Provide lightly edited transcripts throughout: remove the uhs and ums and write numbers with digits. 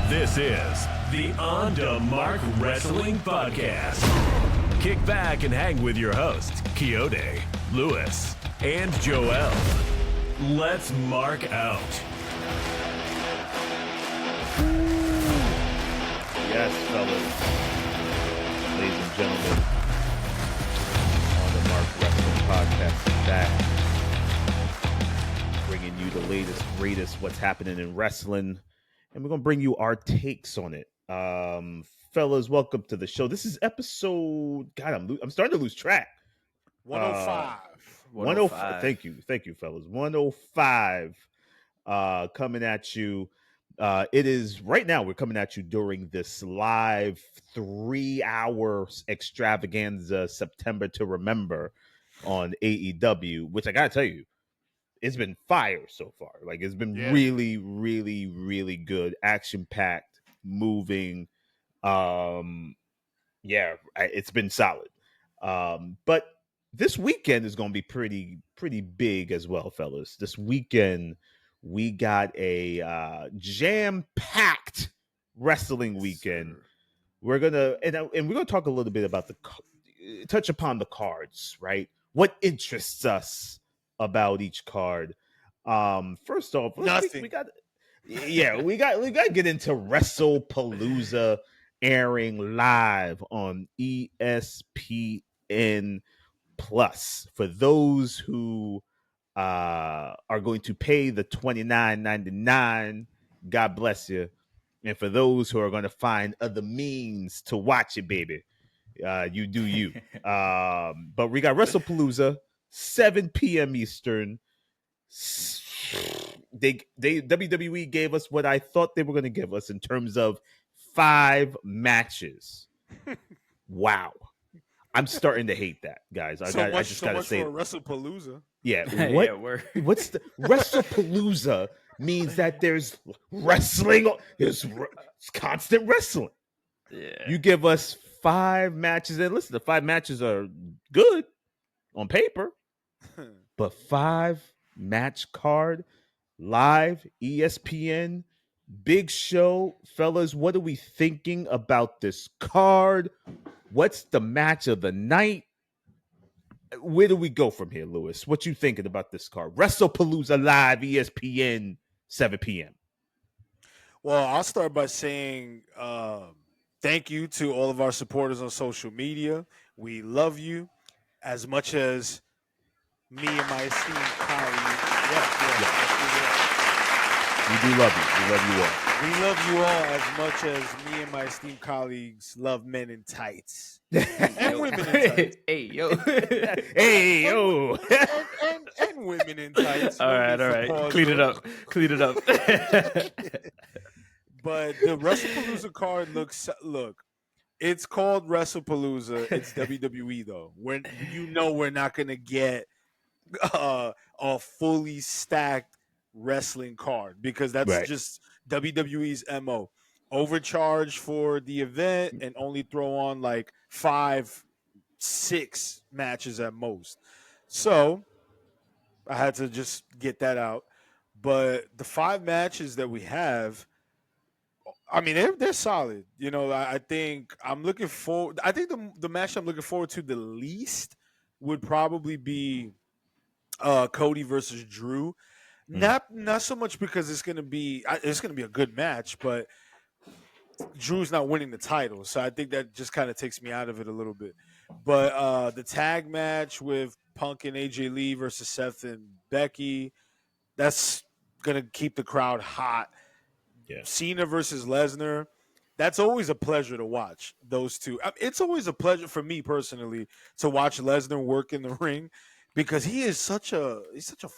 This is the On to Mark Wrestling Podcast. Kick back and hang with your hosts, Quixote, Lewis, and Joel. Let's mark out. Yes, fellas, ladies and gentlemen, On the Mark Wrestling Podcast is back, bringing you the latest, greatest, what's happening in wrestling, and we're gonna bring you our takes on it. Fellas, welcome to the show. This is episode. God, I'm starting to lose track. 105. 105. Thank you, fellas. 105. Coming at you. It is right now. We're coming at you during this live 3-hour extravaganza, September to Remember, on AEW. Which I gotta tell you, it's been fire so far. Like it's been really, really, really good, action packed, moving. It's been solid. But this weekend is going to be pretty big as well, fellas. This weekend we got a jam-packed wrestling weekend. We're gonna talk a little bit about touch upon the cards, right? What interests us about each card. First off, nothing. We got to get into WrestlePalooza airing live on ESPN Plus. For those who are going to pay the $29.99, God bless you. And for those who are going to find other means to watch it, baby, you do you. But we got WrestlePalooza, 7 p.m. Eastern. WWE gave us what I thought they were going to give us in terms of 5 matches. Wow. I'm starting to hate that, guys. I just got to say for WrestlePalooza. Yeah. What's the WrestlePalooza means that there's wrestling. There's constant wrestling. Yeah. You give us 5 matches, and listen, the 5 matches are good on paper, but 5-match card, live, ESPN, big show. Fellas, what are we thinking about this card? What's the match of the night? Where do we go from here, Lewis? What you thinking about this card? WrestlePalooza live, ESPN, 7 p.m. Well, I'll start by saying thank you to all of our supporters on social media. We love you as much as me and my esteemed colleagues. We do love you. We love you all. We love you all as much as me and my esteemed colleagues love men in tights. And women in tights. Hey, yo. Hey, yo. And women in tights. All right. Clean it up. But the WrestlePalooza card look, it's called WrestlePalooza. It's WWE though. We're not gonna get a fully stacked wrestling card because that's just WWE's MO. Overcharge for the event and only throw on like 5-6 matches at most. So I had to just get that out. But the 5 matches that we have, I mean, they're solid. You know, I think I'm looking forward. I think the match I'm looking forward to the least would probably be Cody versus Drew. Not so much because it's gonna be a good match, but Drew's not winning the title, so I think that just kind of takes me out of it a little bit. But the tag match with Punk and AJ Lee versus Seth and Becky, that's gonna keep the crowd hot. Yeah. Cena versus Lesnar, that's always a pleasure to watch. Those two, it's always a pleasure for me personally to watch Lesnar work in the ring because he's such a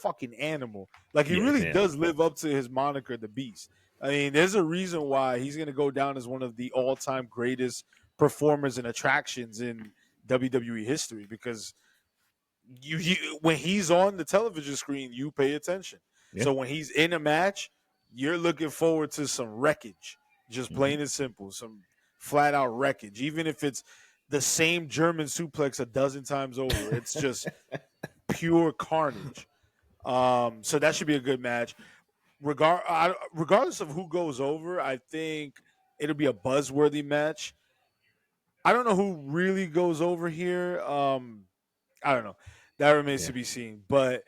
fucking animal. Like he really does live up to his moniker, the Beast. I mean, there's a reason why he's gonna go down as one of the all-time greatest performers and attractions in WWE history because you when he's on the television screen, you pay attention. Yeah. So when he's in a match, you're looking forward to some wreckage, just plain and simple, some flat out wreckage. Even if it's the same German suplex a dozen times over, it's just pure carnage. So that should be a good match. regardless of who goes over, I think it'll be a buzzworthy match. I don't know who really goes over here. I don't know. That remains to be seen. But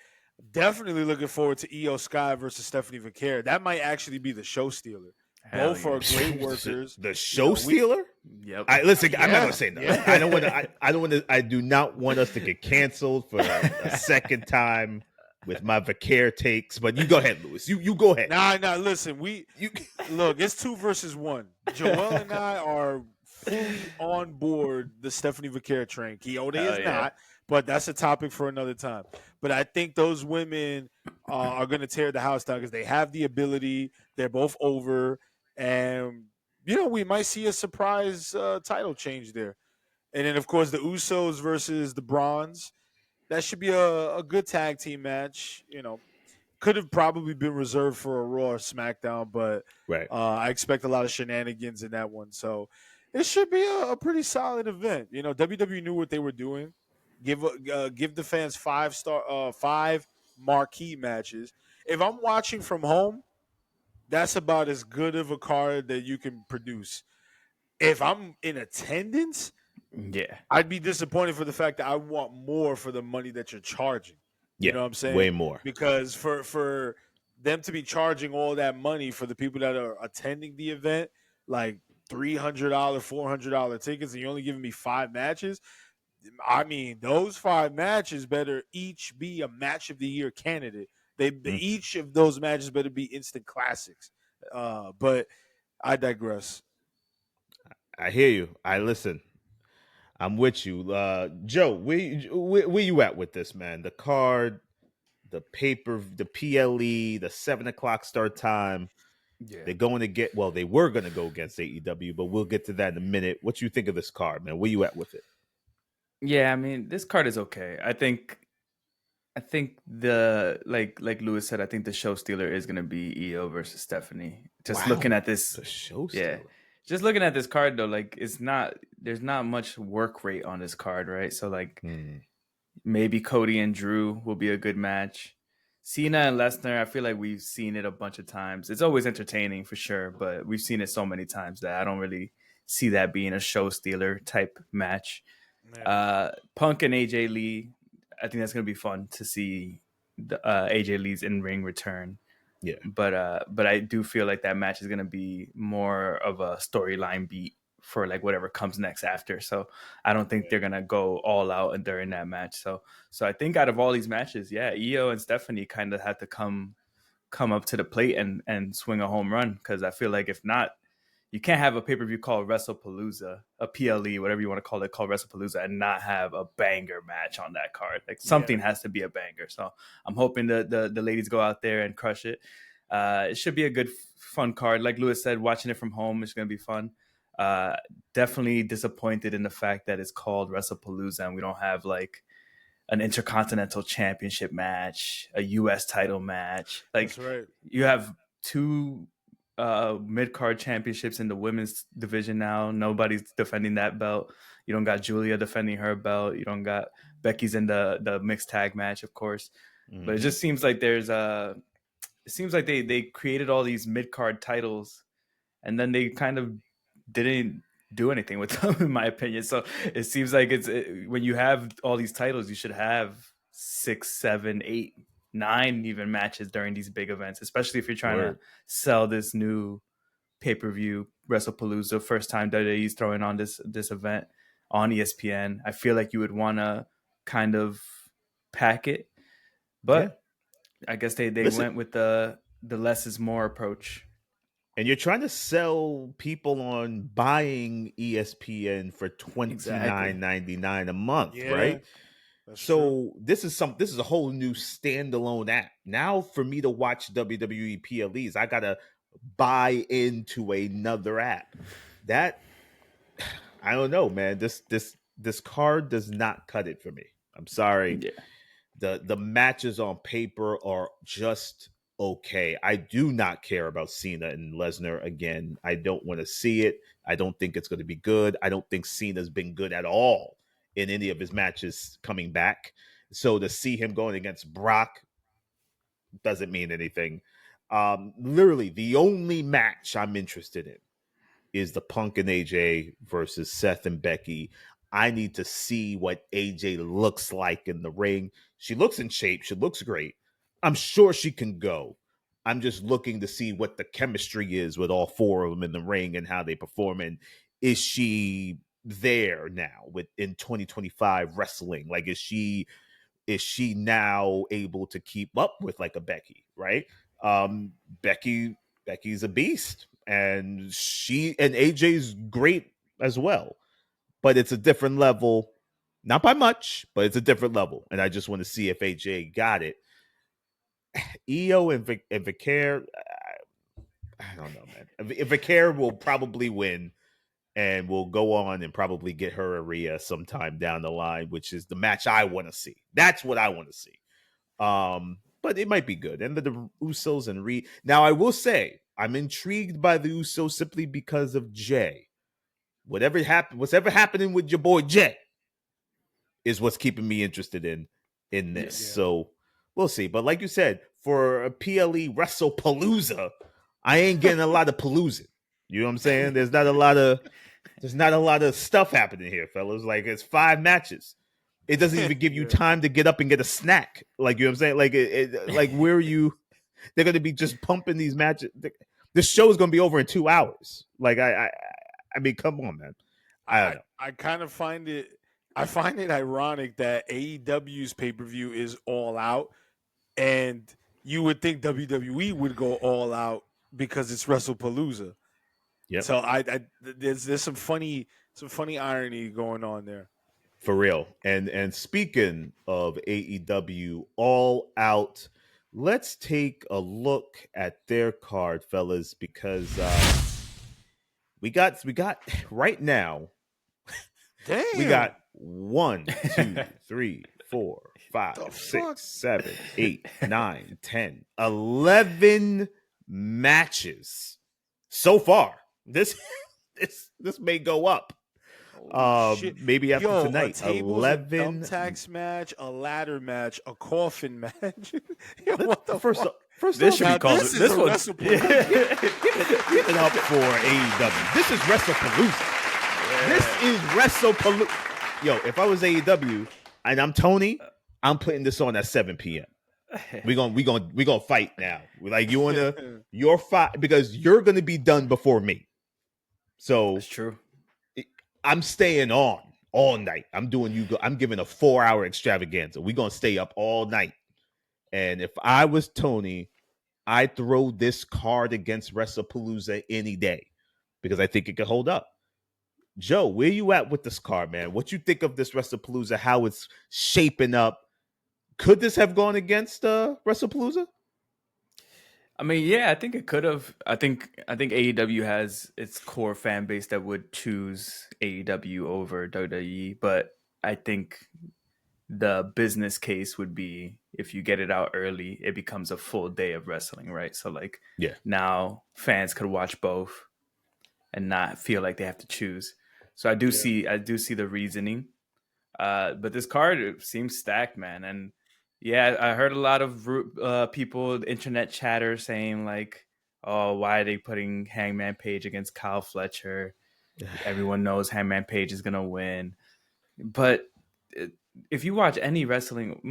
definitely looking forward to Iyo Sky versus Stephanie Vaquer. That might actually be the show stealer. Hell Both are yeah. great workers. The show stealer? Yep. Listen, I'm not gonna say no. Yeah. I don't want to. I don't want to. I do not want us to get canceled for a second time with my Vaquer takes. But you go ahead, Lewis. You go ahead. Nah. Listen, look. It's 2 versus 1. Joel and I are fully on board the Stephanie Vaquer train. Quixote is not, but that's a topic for another time. But I think those women are going to tear the house down because they have the ability. They're both over, and we might see a surprise title change there. And then, of course, the Usos versus the Bronze. That should be a good tag team match. Could have probably been reserved for a Raw or SmackDown, but Right. I expect a lot of shenanigans in that one. So it should be a pretty solid event. WWE knew what they were doing. Give the fans 5 marquee matches. If I'm watching from home, that's about as good of a card that you can produce. If I'm in attendance, Yeah. I'd be disappointed for the fact that I want more for the money that you're charging. You know what I'm saying? Way more. Because for them to be charging all that money for the people that are attending the event, like $300, $400 tickets, and you're only giving me 5 matches. I mean, those 5 matches better each be a match of the year candidate. Each of those matches better be instant classics. But I digress. I hear you. I listen. I'm with you, Joe. Where you at with this, man? The card, the paper, the PLE, the 7:00 start time. Yeah. They're going to get. Well, they were going to go against AEW, but we'll get to that in a minute. What you think of this card, man? Where you at with it? Yeah, I mean, this card is okay. I think the like Lewis said, I think the show stealer is gonna be Iyo versus Stephanie. Just looking at this, The show stealer. just looking at this card though, like there's not much work rate on this card, right? So like maybe Cody and Drew will be a good match. Cena and Lesnar, I feel like we've seen it a bunch of times. It's always entertaining for sure, but we've seen it so many times that I don't really see that being a show stealer type match. Punk and AJ Lee, I think that's gonna be fun to see the AJ Lee's in-ring return. Yeah, but I do feel like that match is gonna be more of a storyline beat for like whatever comes next after. So I don't think they're gonna go all out and during that match. So I think out of all these matches, Iyo and Stephanie kind of had to come up to the plate and swing a home run, because I feel like if not, you can't have a pay-per-view called WrestlePalooza, a PLE, whatever you want to call it, called WrestlePalooza, and not have a banger match on that card. Like something has to be a banger. So I'm hoping the ladies go out there and crush it. It should be a good, fun card. Like Lewis said, watching it from home is going to be fun. Definitely disappointed in the fact that it's called WrestlePalooza and we don't have like an Intercontinental Championship match, a U.S. title match. Like, that's right. You have 2 mid-card championships in the women's division now. Nobody's defending that belt. You don't got Julia defending her belt. You don't got Becky's in the mixed tag match, of course. But it just seems like it seems like they created all these mid-card titles and then they kind of didn't do anything with them, in my opinion. So it seems like when you have all these titles, you should have 6, 7, 8, 9 even matches during these big events, especially if you're trying to sell this new pay-per-view WrestlePalooza. First time WWE's throwing on this event on ESPN. I feel like you would want to kind of pack it, but I guess they went with the less is more approach. And you're trying to sell people on buying ESPN for $29.99 a month, right? So this is a whole new standalone app. Now for me to watch WWE PLEs, I gotta buy into another app. That I don't know, man. This card does not cut it for me. I'm sorry. Yeah. The matches on paper are just okay. I do not care about Cena and Lesnar again. I don't want to see it. I don't think it's going to be good. I don't think Cena's been good at all in any of his matches coming back. So to see him going against Brock doesn't mean anything. Literally, the only match I'm interested in is the Punk and AJ versus Seth and Becky. I need to see what AJ looks like in the ring. She looks in shape. She looks great. I'm sure she can go. I'm just looking to see what the chemistry is with all four of them in the ring and how they perform. And is she there now in 2025 wrestling? Like, is she now able to keep up with like a Becky, right? Becky's a beast, and AJ's great as well, but it's a different level, not by much, but it's a different level, and I just want to see if AJ got it. Iyo and Vaquer, I don't know, man. Vaquer will probably win, and we'll go on and probably get her a Rhea sometime down the line, which is the match I want to see. That's what I want to see. But it might be good. And the Usos and now I will say I'm intrigued by the Usos simply because of Jay. Whatever happening with your boy Jay is what's keeping me interested in this. Yeah. So we'll see. But like you said, for a PLE WrestlePalooza, I ain't getting a lot of paloozing. You know what I'm saying? There's not a lot of stuff happening here, fellas. Like, it's 5 matches. It doesn't even give you time to get up and get a snack. Like, you know what I'm saying? Like, like where are you? They're going to be just pumping these matches. This show is going to be over in 2 hours. Like, I mean, come on, man. I don't know. I kind of find it ironic that AEW's pay-per-view is All Out, and you would think WWE would go all out because it's WrestlePalooza. Yeah. So there's some funny irony going on there. For real. And speaking of AEW All Out, let's take a look at their card, fellas, because we got right now. Damn. We got 1, 2, 3, 4, 5, 6, 7, 8, 9, 10, 11 matches so far. This may go up. Maybe after tonight. 11 thumbtacks match, a ladder match, a coffin match. Yo, what the first this off, should be called this one. Give it up for AEW. This is WrestlePalooza. Yeah. This is WrestlePalooza. Yo, if I was AEW and I'm Tony, I'm putting this on at 7 p.m. We gonna fight now. Like, you wanna your fight because you're gonna be done before me. So that's true. I'm staying on all night. I'm giving a 4-hour extravaganza. We're gonna stay up all night. And if I was Tony, I'd throw this card against WrestlePalooza any day because I think it could hold up. Joe, where you at with this card, man? What you think of this WrestlePalooza? How it's shaping up? Could this have gone against WrestlePalooza? I mean, yeah, I think it could have. I think AEW has its core fan base that would choose AEW over WWE, but I think the business case would be if you get it out early, it becomes a full day of wrestling, right? So like, yeah, now fans could watch both and not feel like they have to choose. So I do see the reasoning, but this card seems stacked, man. And yeah, I heard a lot of people, internet chatter, saying like, "Oh, why are they putting Hangman Page against Kyle Fletcher? Everyone knows Hangman Page is gonna win." But if you watch any wrestling,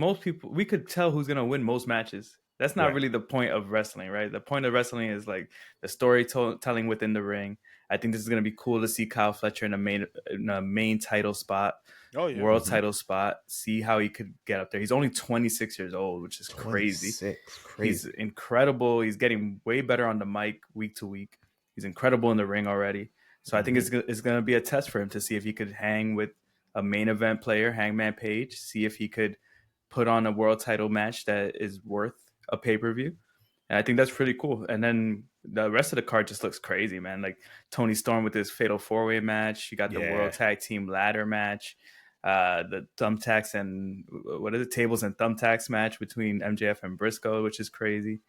we could tell who's gonna win most matches. That's not really the point of wrestling, right? The point of wrestling is like the storytelling within the ring. I think this is going to be cool to see Kyle Fletcher in a main title spot, world title spot, see how he could get up there. He's only 26 years old, which is crazy. He's incredible. He's getting way better on the mic week to week. He's incredible in the ring already. So I think it's going to be a test for him to see if he could hang with a main event player, Hangman Page, see if he could put on a world title match that is worth a pay-per-view. And I think that's pretty cool. And then the rest of the card just looks crazy, man. Like Tony Storm with his fatal 4-way match. You got the World Tag Team ladder match, the thumbtacks and tables and thumbtacks match between MJF and Briscoe, which is crazy.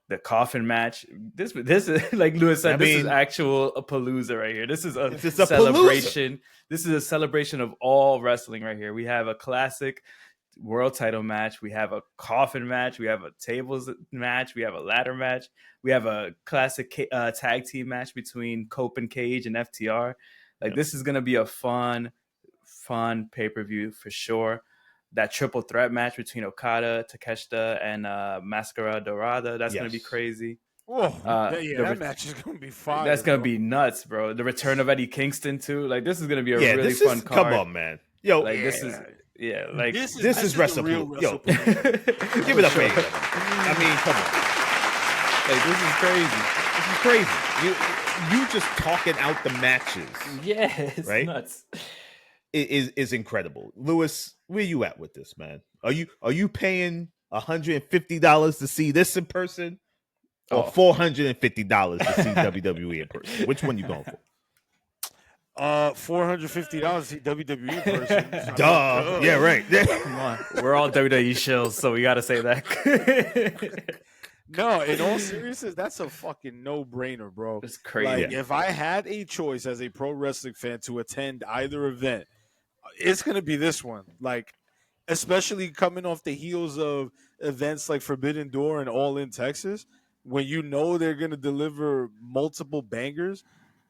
The coffin match. This is like Lewis said. This is actual Palooza right here. This is a celebration. This is a celebration of all wrestling right here. We have a classic world title match. We have a coffin match. We have a tables match. We have a ladder match. We have a classic tag team match between Cope and Cage and FTR. Like, this is going to be a fun pay-per-view for sure. That triple threat match between Okada, Takeshita, and Mascara Dorada. That's going to be crazy. Oh, that match is going to be fire. That's going to be nuts, bro. The return of Eddie Kingston, too. Like, this is going to be a really fun card. Come on, man. Yo, like, this is WrestlePalooza. Yo, give it up for AEW. I mean, come on. Like, this is crazy. This is crazy. You just talking out the matches. Yeah, it's right? nuts. It is incredible. Lewis, where you at with this, man? Are you paying $150 to see this in person? Or $450 to see WWE in person? Which one you going for? $450 to see WWE in person. Duh. Yeah, right. Come on. We're all WWE shills, so we got to say that. No, in all seriousness, that's a fucking no-brainer, bro. It's crazy. Like, if I had a choice as a pro wrestling fan to attend either event, it's going to be this one. Like, especially coming off the heels of events like Forbidden Door and All In Texas, when you know they're going to deliver multiple bangers,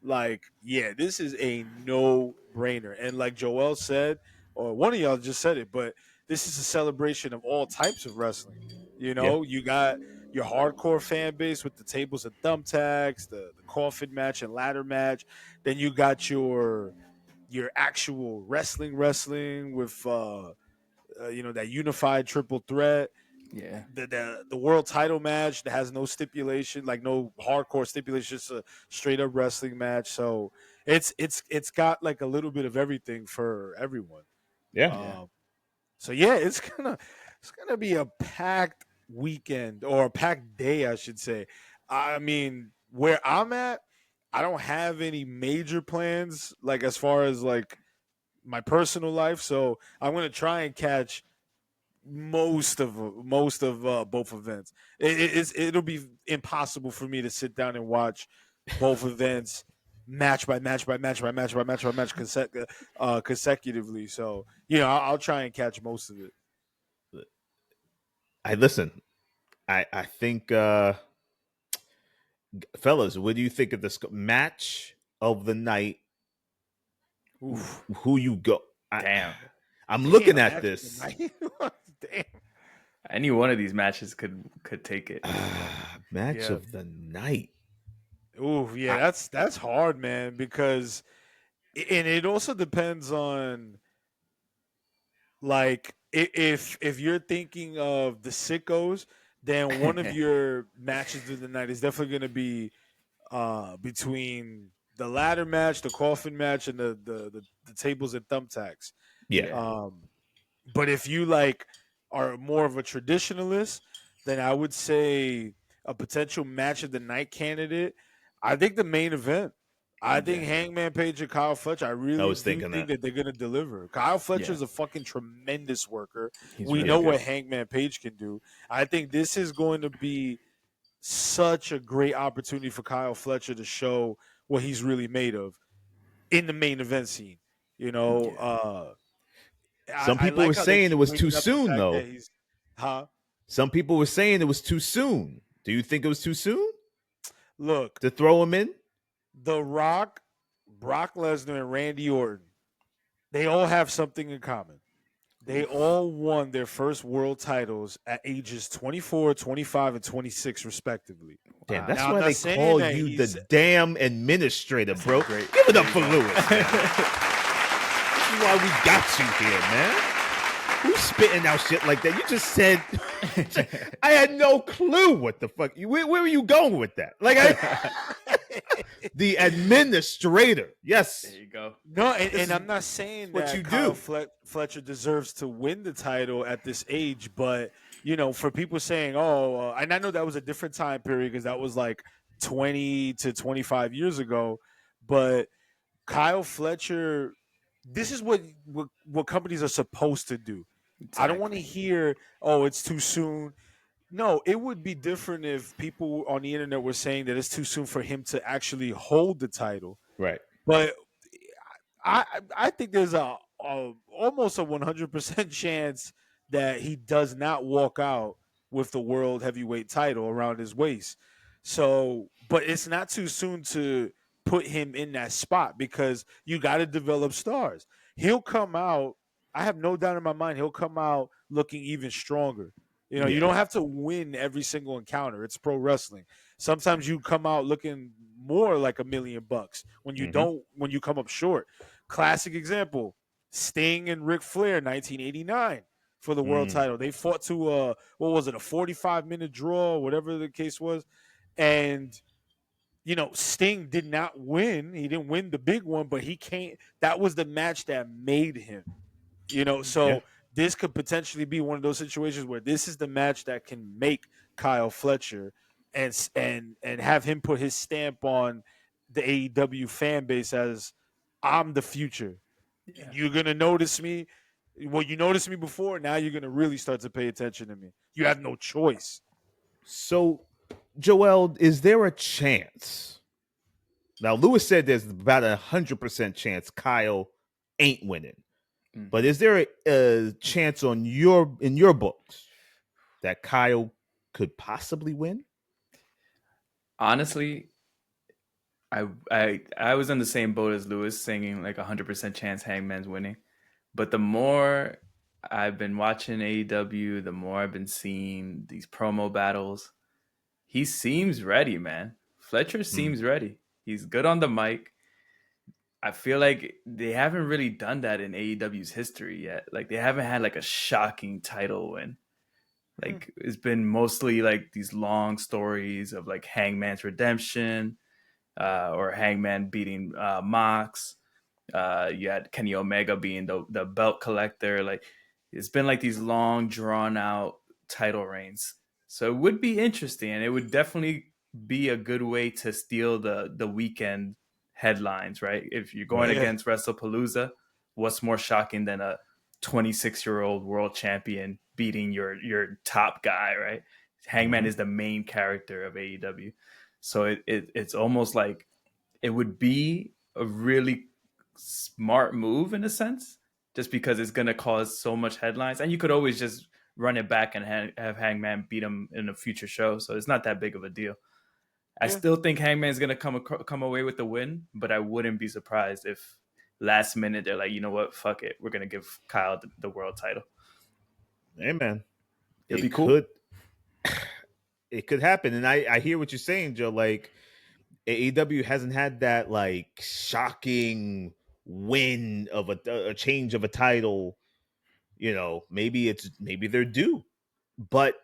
like, yeah, this is a no-brainer. And like Joel said, or one of y'all just said it, but this is a celebration of all types of wrestling. You know, you got your hardcore fan base with the tables and thumbtacks, the coffin match and ladder match. Then you got your actual wrestling with that unified triple threat. Yeah. The world title match that has no stipulation, like no hardcore stipulation, just a straight up wrestling match. So it's got like a little bit of everything for everyone. Yeah. So yeah, it's gonna be a packed weekend, or a packed day, I should say. I mean, where I'm at, I don't have any major plans, like as far as like my personal life. So I'm gonna try and catch most of both events. It'll be impossible for me to sit down and watch both events match by match consecutively. So I'll try and catch most of it. I think, fellas, what do you think of this match of the night? Oof. Who you go? I'm looking at this. Damn. Any one of these matches could take it. Match of the night. Ooh, yeah, that's hard, man, because it also depends on, like, if you're thinking of the sickos, then one of your matches of the night is definitely going to be between the ladder match, the coffin match, and the tables and thumbtacks. Yeah. But if you like are more of a traditionalist, then I would say a potential match of the night candidate, I think the main event. I think Hangman Page and Kyle Fletcher, I really think that they're going to deliver. Kyle Fletcher's a fucking tremendous worker. We know what Hangman Page can do. I think this is going to be such a great opportunity for Kyle Fletcher to show what he's really made of in the main event scene. Some people were saying it was too soon, though. Some people were saying it was too soon. Do you think it was too soon? Look, to throw him in? The Rock, Brock Lesnar, and Randy Orton, they all have something in common. They all won their first world titles at ages 24, 25, and 26, respectively. Damn, that's why they call you the damn administrator, bro. Give it up for Lewis, man. This is why we got you here, man. Who's spitting out shit like that? You just said, I had no clue what the fuck. Where were you going with that? Like, the administrator. Yes. There you go. No, and I'm not saying that Kyle Fletcher deserves to win the title at this age, but, for people saying, and I know that was a different time period because that was like 20 to 25 years ago, but Kyle Fletcher, this is what companies are supposed to do. Exactly. I don't want to hear, it's too soon. No, it would be different if people on the internet were saying that it's too soon for him to actually hold the title. Right. But I think there's almost a 100% chance that he does not walk out with the world heavyweight title around his waist. So, but it's not too soon to put him in that spot because you got to develop stars. He'll come out. I have no doubt in my mind he'll come out looking even stronger. You know, you don't have to win every single encounter. It's pro wrestling. Sometimes you come out looking more like $1,000,000 when you don't when you come up short. Classic example: Sting and Ric Flair, 1989, for the world title. They fought to what was it, a 45-minute draw, whatever the case was, and you know, Sting did not win. He didn't win the big one, but he came. That was the match that made him. You know, so this could potentially be one of those situations where this is the match that can make Kyle Fletcher and have him put his stamp on the AEW fan base as I'm the future. Yeah. You're gonna notice me. Well, you noticed me before. Now you're gonna really start to pay attention to me. You have no choice. So, Joel, is there a chance? Now, Lewis said there's about 100% chance Kyle ain't winning. But is there a chance in your books that Kyle could possibly win? Honestly, I was in the same boat as Lewis, saying like 100% chance Hangman's winning. But the more I've been watching AEW, the more I've been seeing these promo battles. He seems ready, man. Fletcher seems ready. He's good on the mic. I feel like they haven't really done that in AEW's history yet. Like they haven't had like a shocking title win. Like it's been mostly like these long stories of like Hangman's redemption, or Hangman beating Mox. You had Kenny Omega being the belt collector. Like it's been like these long drawn out title reigns. So it would be interesting, and it would definitely be a good way to steal the weekend headlines, right? If you're going against WrestlePalooza, what's more shocking than a 26-year-old world champion beating your top guy, right? Hangman is the main character of AEW. So it's almost like it would be a really smart move in a sense, just because it's going to cause so much headlines. And you could always just run it back and have Hangman beat him in a future show. So it's not that big of a deal. I still think Hangman's going to come away with the win, but I wouldn't be surprised if last minute they're like, you know what, fuck it. We're going to give Kyle the world title. Hey, man. It'd be cool. It could happen. And I hear what you're saying, Joe. Like, AEW hasn't had that, like, shocking win of a change of a title. You know, maybe they're due. But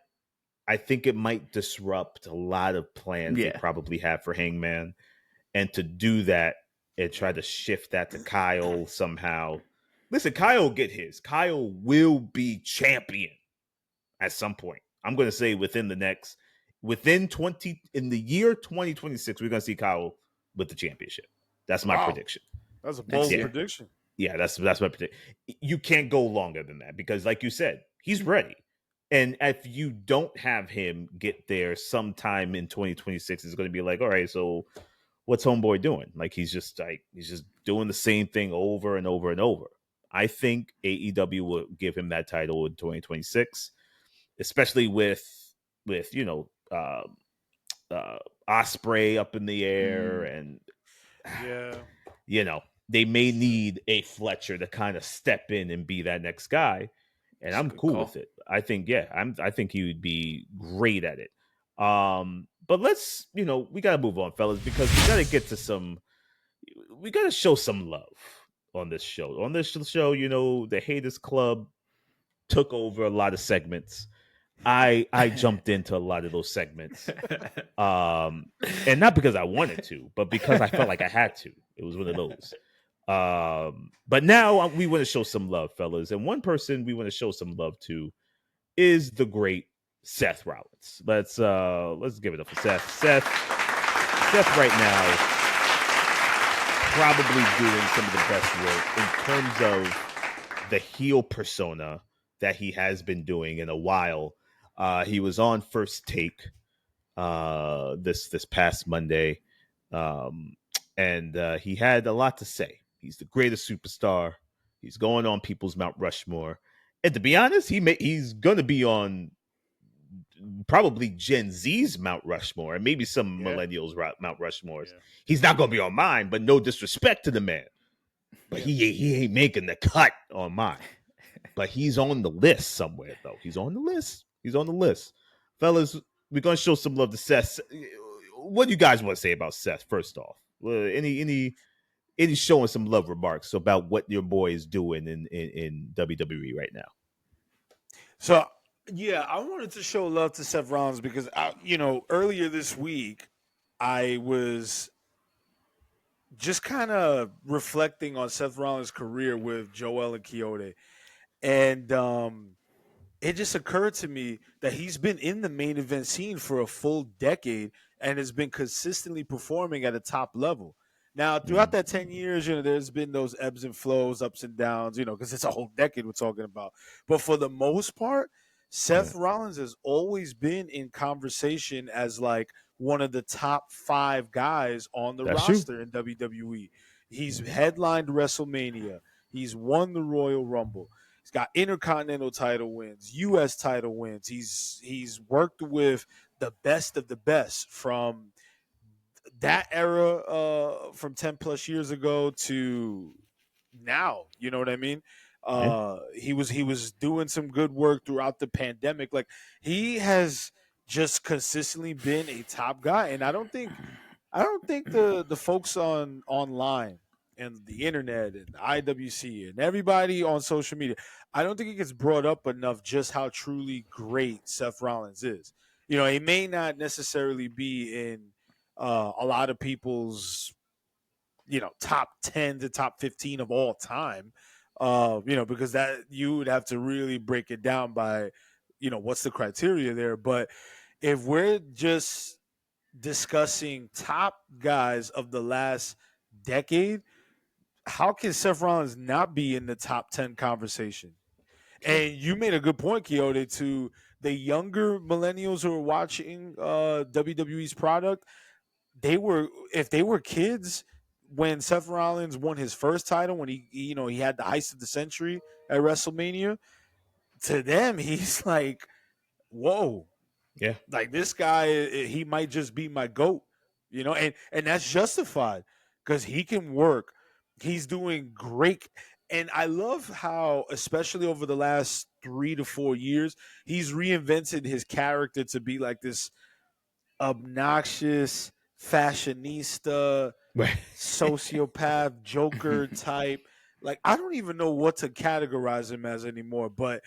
I think it might disrupt a lot of plans they probably have for Hangman. And to do that and try to shift that to Kyle somehow. Listen, Kyle will get his. Kyle will be champion at some point. I'm going to say in the year 2026, we're going to see Kyle with the championship. That's my prediction. That's a bold prediction. Yeah, that's my prediction. You can't go longer than that because, like you said, he's ready. And if you don't have him get there sometime in 2026, it's going to be like, all right, so what's Homeboy doing? Like he's just doing the same thing over and over and over. I think AEW will give him that title in 2026, especially with Ospreay up in the air, and they may need a Fletcher to kind of step in and be that next guy. And I'm cool with it. I think, I think he would be great at it. But let's, we got to move on, fellas, because we got to show some love on this show. On this show, the Haters Club took over a lot of segments. I jumped into a lot of those segments. And not because I wanted to, but because I felt like I had to. It was one of those. But now we want to show some love, fellas. And one person we want to show some love to is the great Seth Rollins. Let's give it up for Seth. Seth right now probably doing some of the best work in terms of the heel persona that he has been doing in a while. He was on First Take this past Monday, and he had a lot to say. He's the greatest superstar. He's going on people's Mount Rushmore. And to be honest, he's gonna be on probably Gen Z's Mount Rushmore and maybe some millennials Mount Rushmores. Yeah. He's not gonna be on mine, but no disrespect to the man. But he ain't making the cut on mine. But he's on the list somewhere, though. He's on the list. Fellas, we're gonna show some love to Seth. What do you guys want to say about Seth? First off, any showing some love remarks about what your boy is doing in WWE right now? So yeah, I wanted to show love to Seth Rollins because earlier this week I was just kind of reflecting on Seth Rollins' career with Joel and Quixote, and it just occurred to me that he's been in the main event scene for a full decade and has been consistently performing at a top level. Now, throughout that 10 years, there's been those ebbs and flows, ups and downs, because it's a whole decade we're talking about. But for the most part, Seth Rollins has always been in conversation as like one of the top 5 guys on the roster in WWE. He's headlined WrestleMania. He's won the Royal Rumble. He's got Intercontinental title wins, U.S. title wins. He's worked with the best of the best from that era, from 10 plus years ago to now. You know what I mean? He was doing some good work throughout the pandemic. Like, he has just consistently been a top guy, and I don't think the folks online and the internet and IWC and everybody on social media, I don't think it gets brought up enough just how truly great Seth Rollins is. He may not necessarily be in a lot of people's top 10 to top 15 of all time, because that you would have to really break it down by what's the criteria there. But if we're just discussing top guys of the last decade, how can Seth Rollins not be in the top 10 conversation? And you made a good point, Quixote, to the younger millennials who are watching WWE's product. If they were kids when Seth Rollins won his first title, when he had the heist of the century at WrestleMania, to them he's like, whoa, Yeah. like, this guy, he might just be my GOAT, and that's justified because he can work. He's doing great. And I love how, especially over the last 3 to 4 years, he's reinvented his character to be like this obnoxious fashionista, sociopath, Joker type. Like, I don't even know what to categorize him as anymore, but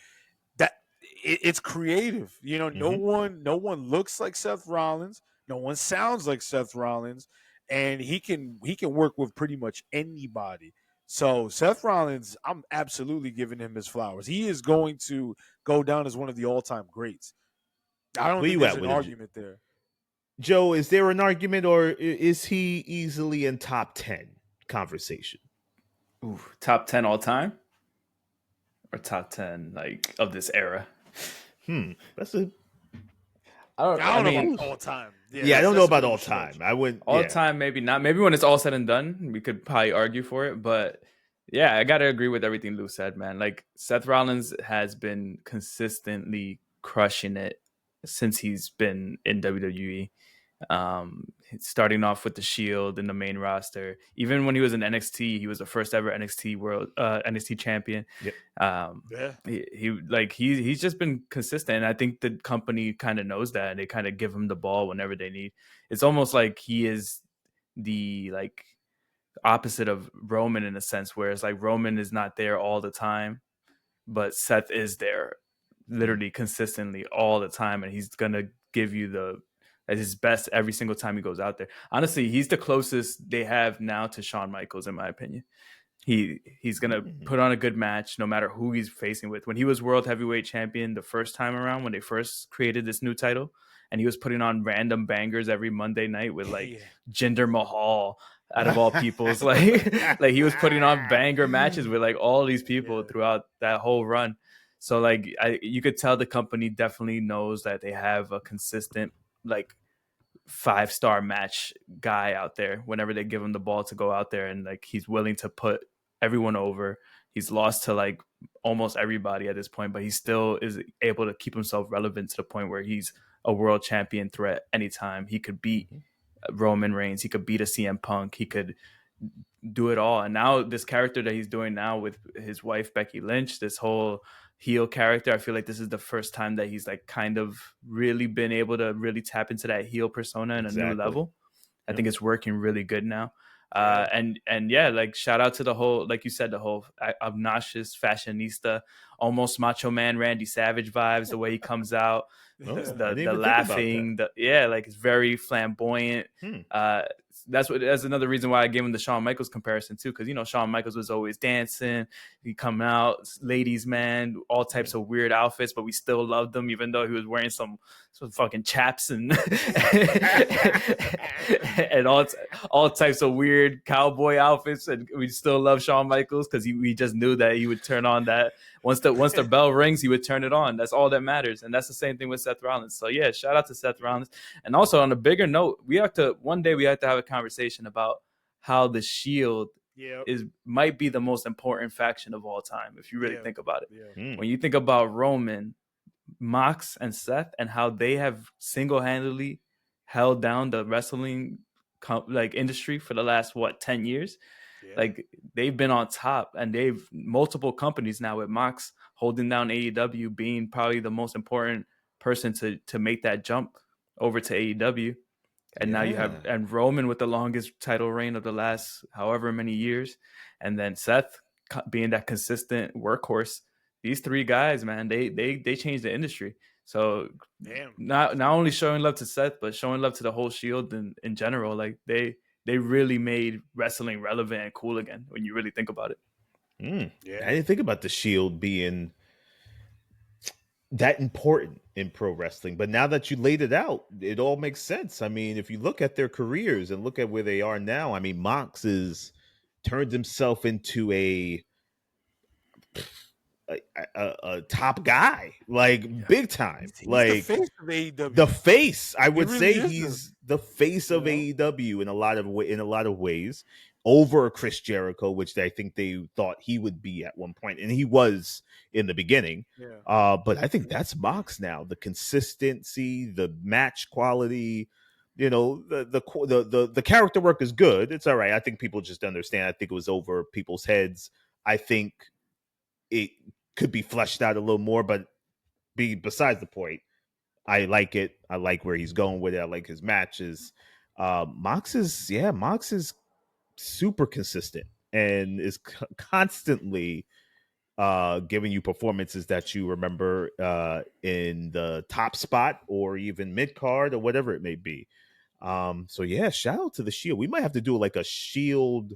it's creative. No one looks like Seth Rollins. No one sounds like Seth Rollins, and he can work with pretty much anybody. So Seth Rollins, I'm absolutely giving him his flowers. He is going to go down as one of the all-time greats. I don't think there's an argument there. Joe, is there an argument, or is he easily in top 10 conversation? Ooh, top 10 all time? Or top 10 like of this era? That's a. I don't know about all time. Yeah, I don't know about all time. I wouldn't. All time, maybe not. Maybe when it's all said and done, we could probably argue for it. But yeah, I gotta agree with everything Lou said, man. Like, Seth Rollins has been consistently crushing it since he's been in WWE. Starting off with the Shield in the main roster. Even when he was in NXT, he was the first ever NXT champion. He's just been consistent, and I think the company kind of knows that, and they kind of give him the ball whenever they need. It's almost like he is the opposite of Roman in a sense, where it's like Roman is not there all the time, but Seth is there literally consistently all the time, and he's gonna give you at his best every single time he goes out there. Honestly, he's the closest they have now to Shawn Michaels, in my opinion. He's gonna put on a good match no matter who he's facing with. When he was World Heavyweight Champion the first time around, when they first created this new title, and he was putting on random bangers every Monday night with Jinder Mahal out of all people's like he was putting on banger matches with like all these people throughout that whole run. So you could tell the company definitely knows that they have a consistent 5-star match guy out there whenever they give him the ball to go out there, and he's willing to put everyone over. He's lost to like almost everybody at this point, but he still is able to keep himself relevant to the point where he's a world champion threat anytime. He could beat Roman Reigns. He could beat a CM Punk. He could do it all. And now this character that he's doing now with his wife, Becky Lynch, this whole heel character, I feel like this is the first time that he's like kind of really been able to really tap into that heel persona in a new level. I think it's working really good now. And yeah, like shout out to the whole, like you said, the whole obnoxious fashionista, almost Macho Man Randy Savage vibes, the way he comes out, the laughing, like it's very flamboyant. That's another reason why I gave him the Shawn Michaels comparison too, because Shawn Michaels was always dancing, he come out, ladies man, all types of weird outfits, but we still loved him even though he was wearing some fucking chaps and and all types of weird cowboy outfits, and we still love Shawn Michaels because we just knew that he would turn on that once the bell rings, he would turn it on. That's all that matters, and that's the same thing with Seth Rollins. So yeah, shout out to Seth Rollins. And also on a bigger note, one day we have to have a conversation about how the Shield might be the most important faction of all time if you really think about it. When you think about Roman, Mox, and Seth, and how they have single-handedly held down the wrestling industry for the last 10 years. Like they've been on top, and they've multiple companies now, with Mox holding down AEW, being probably the most important person to make that jump over to AEW. And now you have Roman with the longest title reign of the last however many years, and then Seth being that consistent workhorse. These three guys, man, they changed the industry. So not only showing love to Seth, but showing love to the whole Shield in general. Like they really made wrestling relevant and cool again when you really think about it. I didn't think about the Shield being that important in pro wrestling, but now that you laid it out, it all makes sense. I mean, if you look at their careers and look at where they are now, I mean, Mox has turned himself into a top guy, like big time. He's like the face of AEW. The face, I would say he's the face of AEW in a lot of ways, over Chris Jericho, which I think they thought he would be at one point, and he was in the beginning. But I think that's Mox now. The consistency, the match quality, the character work is good. It's all right. I think people just understand. I think it was over people's heads. I think it could be fleshed out a little more, but besides the point. I like it. I like where he's going with it. I like his matches. Mox is super consistent and is constantly giving you performances that you remember in the top spot or even mid card or whatever it may be. So yeah, shout out to the Shield. We might have to do like a Shield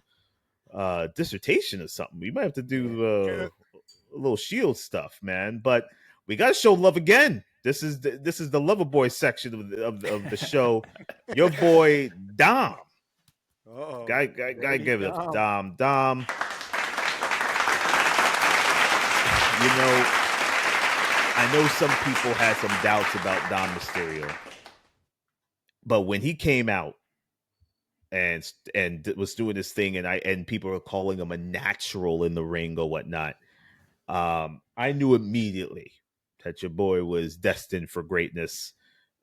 dissertation or something. We might have to do a little Shield stuff, man. But we got to show love again. This is the lover boy section of the show. Your boy Dom. Guy give it up. Dom. I know some people had some doubts about Dom Mysterio, but when he came out and was doing this thing, and people were calling him a natural in the ring or whatnot, I knew immediately that your boy was destined for greatness,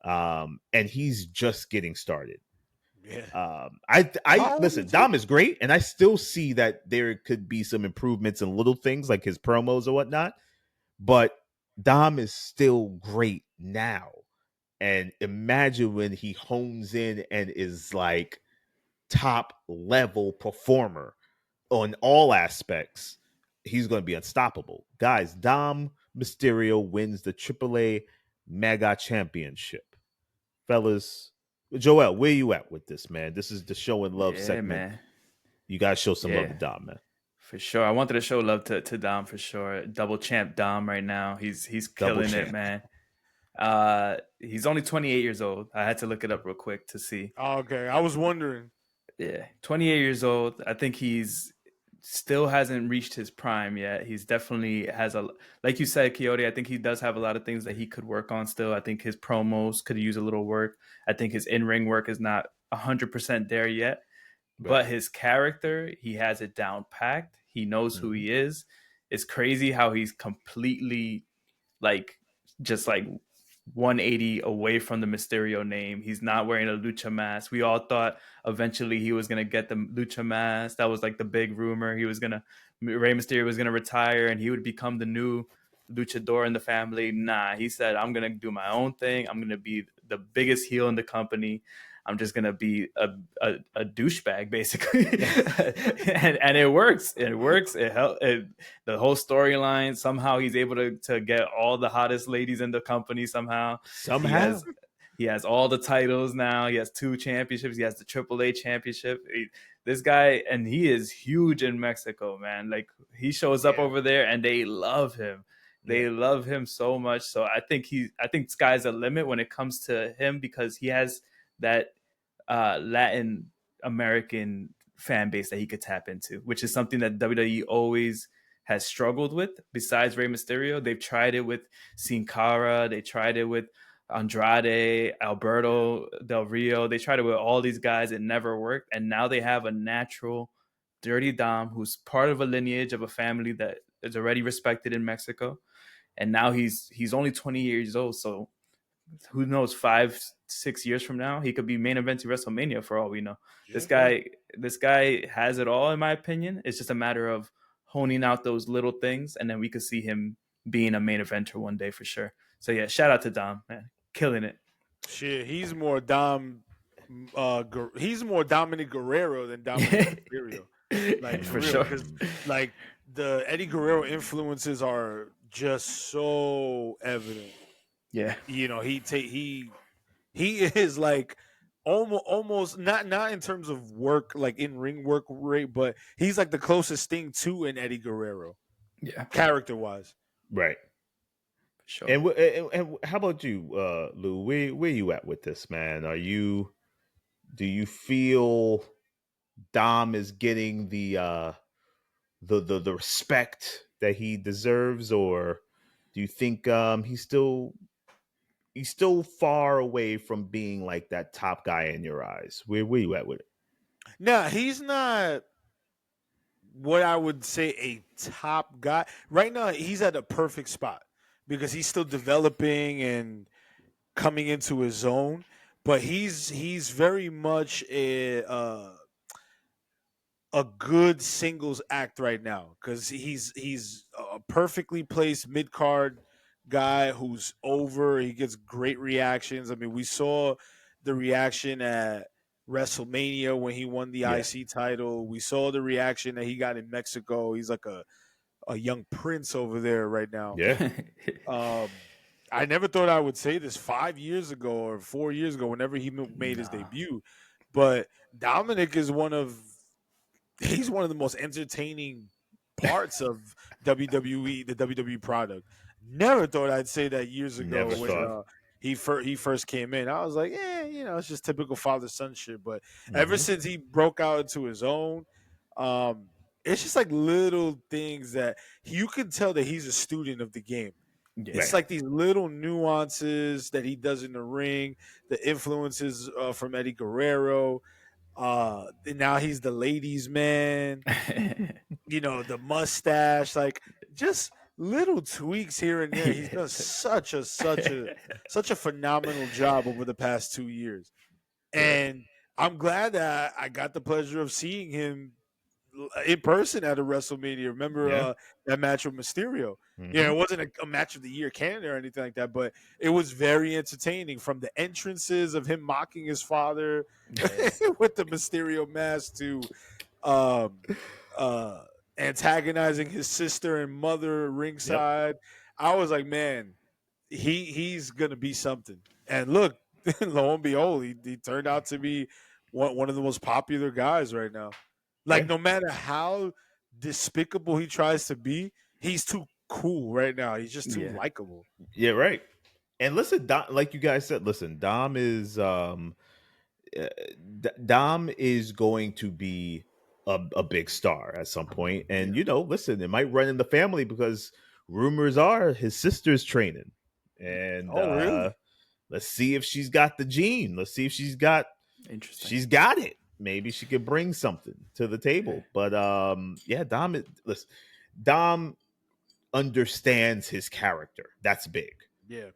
and he's just getting started. I listen. Dom is great, and I still see that there could be some improvements in little things like his promos or whatnot. But Dom is still great now, and imagine when he hones in and is like top level performer on all aspects. He's going to be unstoppable, guys. Dom Mysterio wins the AAA Mega Championship, fellas. Joel, where you at with this, man? This is the show and love segment. Man. You gotta show some love to Dom, man. For sure. I wanted to show love to Dom for sure. Double champ Dom right now. He's killing it, man. He's only 28 years old. I had to look it up real quick to see. Okay, I was wondering. Yeah, 28 years old. I think he's still hasn't reached his prime yet. He's definitely has like you said, Quixote, I think he does have a lot of things that he could work on still. I think his promos could use a little work. I think his in-ring work is not 100% there yet. but his character, he has it down packed. He knows who he is. It's crazy how he's completely like just like 180 away from the Mysterio name. He's not wearing a lucha mask. We all thought eventually he was going to get the lucha mask. That was like the big rumor. Rey Mysterio was going to retire and he would become the new luchador in the family. Nah, he said, I'm going to do my own thing. I'm going to be the biggest heel in the company. I'm just going to be a douchebag, basically. and it works. It works. It helps. The whole storyline, somehow he's able to get all the hottest ladies in the company somehow. He has all the titles now. He has 2 championships. He has the AAA championship. This guy, and he is huge in Mexico, man. Like, he shows up over there and they love him. They love him so much. So I think sky's the limit when it comes to him because he has that Latin American fan base that he could tap into, which is something that WWE always has struggled with. Besides Rey Mysterio, they've tried it with Sin Cara, they tried it with Andrade, Alberto Del Rio. They tried it with all these guys. It never worked. And now they have a natural Dirty Dom who's part of a lineage of a family that is already respected in Mexico. And now he's only 20 years old. So who knows, 5-6 years from now, he could be main eventing WrestleMania for all we know. Yeah. This guy has it all, in my opinion. It's just a matter of honing out those little things, and then we could see him being a main eventer one day for sure. So yeah, shout out to Dom, man, killing it. Shit, he's more Dom. He's more Dominik Guerrero than Dominik Mysterio. Like for sure, like the Eddie Guerrero influences are just so evident. Yeah, you know, he is like almost not in terms of work, like in ring work rate, but he's like the closest thing to an Eddie Guerrero. Yeah, character wise, right. Sure. And how about you, Lou? Where you at with this, man? Do you feel Dom is getting the respect that he deserves, or do you think he's still far away from being like that top guy in your eyes? Where you at with it? No, he's not what I would say a top guy. Right now, he's at a perfect spot because he's still developing and coming into his own. But he's very much a good singles act right now because he's a perfectly placed mid card guy who's over. He gets great reactions. I mean, we saw the reaction at WrestleMania when he won the IC title. We saw the reaction that he got in Mexico. He's like a young prince over there right now. Yeah. I never thought I would say this 5 years ago or 4 years ago, whenever he made his debut, but Dominik is he's one of the most entertaining parts of WWE, the WWE product. Never thought I'd say that years ago when he first came in. I was like, it's just typical father-son shit. But ever since he broke out into his own, it's just like little things that you can tell that he's a student of the game. Yeah. It's like these little nuances that he does in the ring, the influences from Eddie Guerrero. Now he's the ladies' man. The mustache, like just little tweaks here and there. He's done such a phenomenal job over the past 2 years, and I'm glad that I got the pleasure of seeing him in person at a WrestleMania. Remember that match with Mysterio? Mm-hmm. It wasn't a match of the year candidate or anything like that, but it was very entertaining. From the entrances of him mocking his father with the Mysterio mask to antagonizing his sister and mother ringside. I was like, man, he's gonna be something. And look, lo and behold, he turned out to be one of the most popular guys right now. Like, no matter how despicable he tries to be, he's too cool right now. He's just too likable. Yeah, right. And listen, Dom, like you guys said, Dom is going to be a big star at some point. And listen, it might run in the family because rumors are his sister's training. And really? Let's see if she's got the gene. Let's see if she's got it. maybe she could bring something to the table. But yeah, listen, Dom understands his character. That's big. Yeah.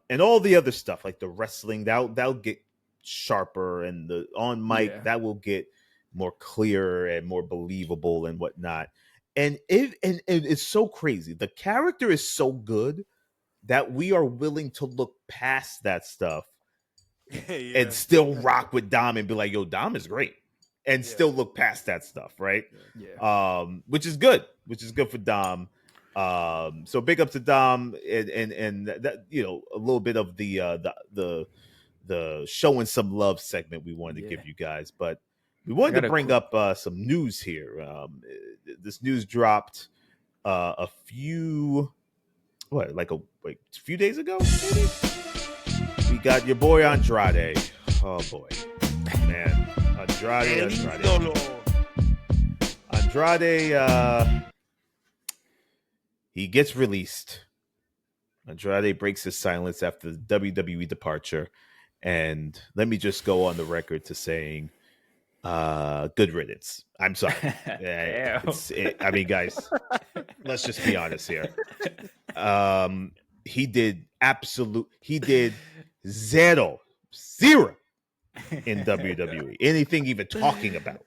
And all the other stuff like the wrestling, that'll get sharper, and the on mic that will get more clear and more believable and whatnot. And it's so crazy. The character is so good that we are willing to look past that stuff and still rock with Dom and be like, yo, Dom is great. And still look past that stuff, right? Yeah. Which is good for Dom. So big up to Dom and that, you know, a little bit of the showing some love segment we wanted to give you guys, but we wanted to bring up some news here. This news dropped a few days ago, maybe? We got your boy Andrade. Oh boy, man, Andrade. He gets released. Andrade breaks his silence after the WWE departure, and let me just go on the record to saying, good riddance. I'm sorry. I mean, guys, let's just be honest here. He did zero in WWE. Anything even talking about.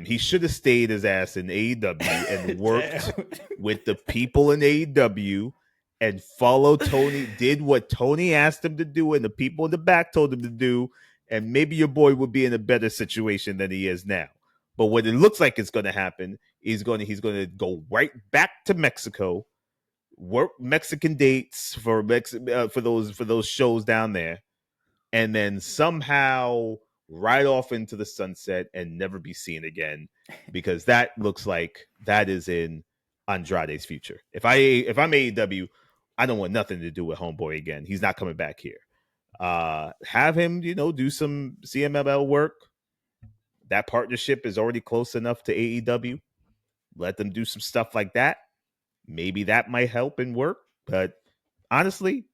He should have stayed his ass in AEW and worked with the people in AEW and followed Tony, did what Tony asked him to do and the people in the back told him to do, and maybe your boy would be in a better situation than he is now. But what it looks like is going to happen, he's going to go right back to Mexico, work Mexican dates for those shows down there, and then somehow right off into the sunset and never be seen again, because that looks like that is in Andrade's future. If I'm AEW, I don't want nothing to do with homeboy again. He's not coming back here. Have him, do some CMLL work. That partnership is already close enough to AEW. Let them do some stuff like that. Maybe that might help and work. But honestly,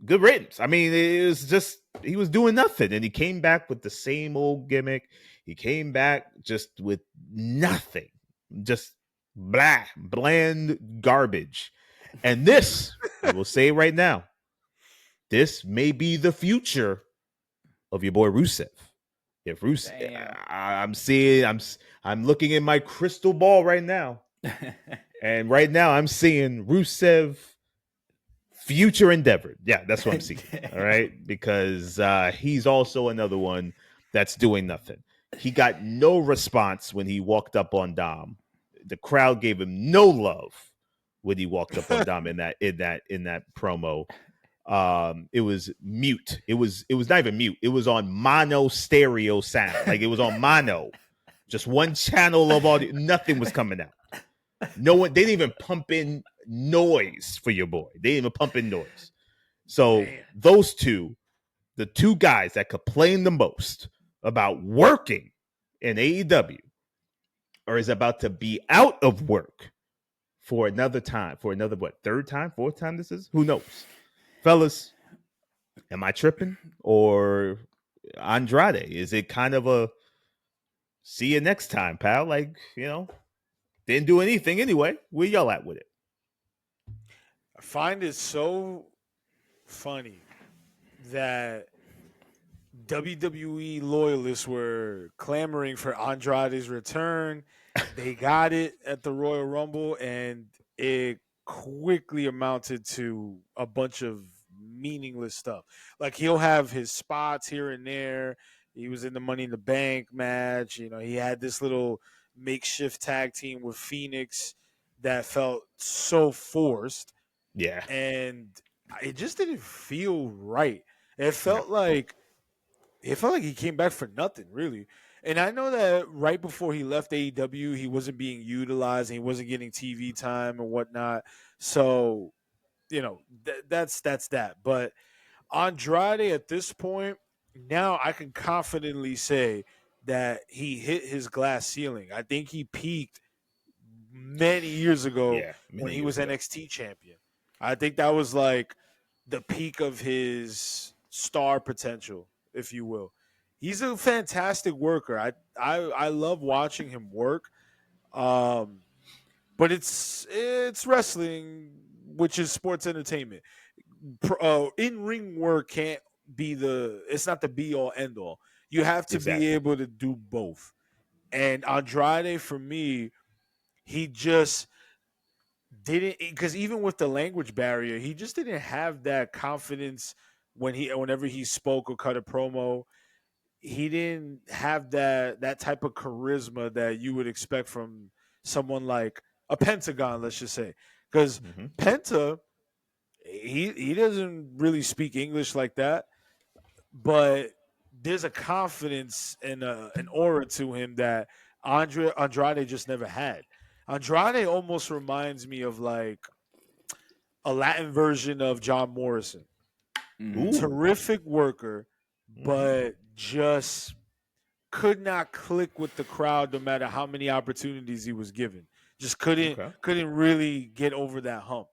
good riddance. I mean, it was just, he was doing nothing, and he came back with the same old gimmick. He came back just with nothing, just bland garbage. And this, I will say right now, this may be the future of your boy Rusev. If Rusev, I'm looking in my crystal ball right now, and right now I'm seeing Rusev future endeavor. Yeah, that's what I'm seeing. All right, because he's also another one that's doing nothing. He got no response when he walked up on Dom. The crowd gave him no love when he walked up on Dom in that promo. It was mute. It was not even mute. It was on mono stereo sound. Like it was on mono. Just one channel of audio. Nothing was coming out. No one, they didn't even pump in noise for your boy. They didn't even pump in noise. So those two, the two guys that complain the most about working in AEW, or is about to be out of work for another time, third time, fourth time this is? Who knows? Fellas, am I tripping? Or Andrade? Is it kind of a see you next time, pal? Like, didn't do anything anyway. Where y'all at with it? I find it so funny that WWE loyalists were clamoring for Andrade's return. They got it at the Royal Rumble, and it quickly amounted to a bunch of meaningless stuff. Like, he'll have his spots here and there. He was in the Money in the Bank match. He had this little makeshift tag team with Phoenix that felt so forced. Yeah. And it just didn't feel right. It felt like he came back for nothing, really. And I know that right before he left AEW, he wasn't being utilized and he wasn't getting TV time and whatnot. So, that's that. But Andrade at this point, now I can confidently say that he hit his glass ceiling. I think he peaked many years ago when he was NXT champion. I think that was like the peak of his star potential, if you will. He's a fantastic worker. I love watching him work. But it's wrestling, which is sports entertainment. In ring work can't be it's not the be all end all. You have to Exactly. be able to do both. And Andrade, for me, he just didn't, because even with the language barrier, he just didn't have that confidence whenever he spoke or cut a promo. He didn't have that type of charisma that you would expect from someone like a Pentagon, let's just say, because Mm-hmm. Penta, he doesn't really speak English like that, but there's a confidence and an aura to him that Andrade just never had. Andrade almost reminds me of like a Latin version of John Morrison. Ooh. Terrific worker, Mhm. but just could not click with the crowd no matter how many opportunities he was given. Just couldn't really get over that hump.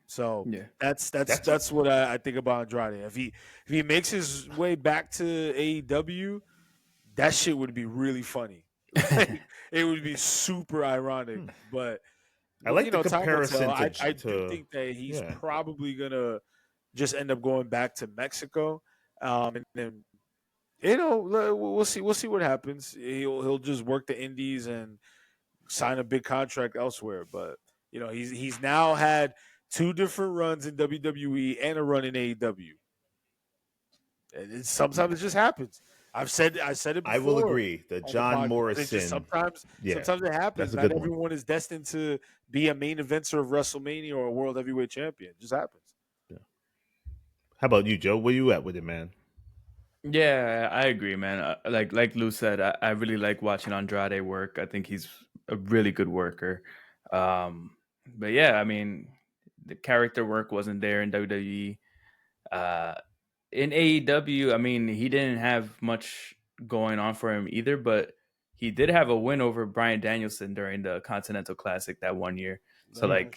So Yeah. that's what I think about Andrade. If he makes his way back to AEW, that shit would be really funny. It would be super ironic, but I like the time will comparison tell. to I do think that he's probably gonna just end up going back to Mexico, and then we'll see what happens. He'll just work the indies and sign a big contract elsewhere. But he's now had 2 different runs in WWE and a run in AEW. And sometimes it just happens. I said it before. I will agree. The John Morrison. Sometimes it happens. That's a Not good one. everyone is destined to be a main eventer of WrestleMania or a World Heavyweight Champion. It just happens. Yeah. How about you, Joe? Where you at with it, man? Yeah, I agree, man. Like Lou said, I really like watching Andrade work. I think he's a really good worker. But yeah, I mean, the character work wasn't there in WWE. In AEW, I mean, he didn't have much going on for him either, but he did have a win over Bryan Danielson during the Continental Classic that one year. So I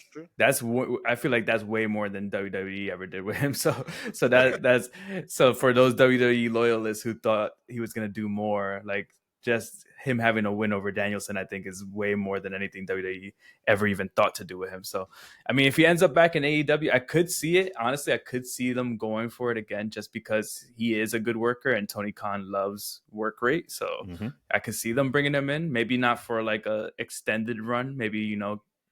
feel like that's way more than WWE ever did with him. So for those WWE loyalists who thought he was gonna do more, like just him having a win over Danielson, I think is way more than anything WWE ever even thought to do with him. So I mean, if he ends up back in AEW, I could see it. Honestly, I could see them going for it again just because he is a good worker and Tony Khan loves work rate. So I could see them bringing him in. Maybe not for like a extended run. Maybe